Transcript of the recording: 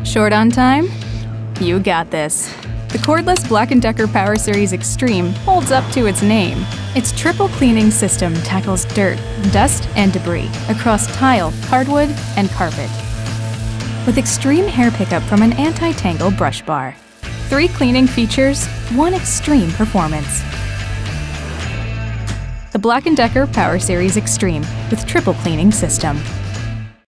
Short on time? You got this. The cordless Black & Decker Power Series Extreme holds up to its name. Its triple cleaning system tackles dirt, dust, and debris across tile, hardwood, and carpet. With extreme hair pickup from an anti-tangle brush bar. 3 cleaning features, 1 extreme performance. The Black & Decker Power Series Extreme with triple cleaning system.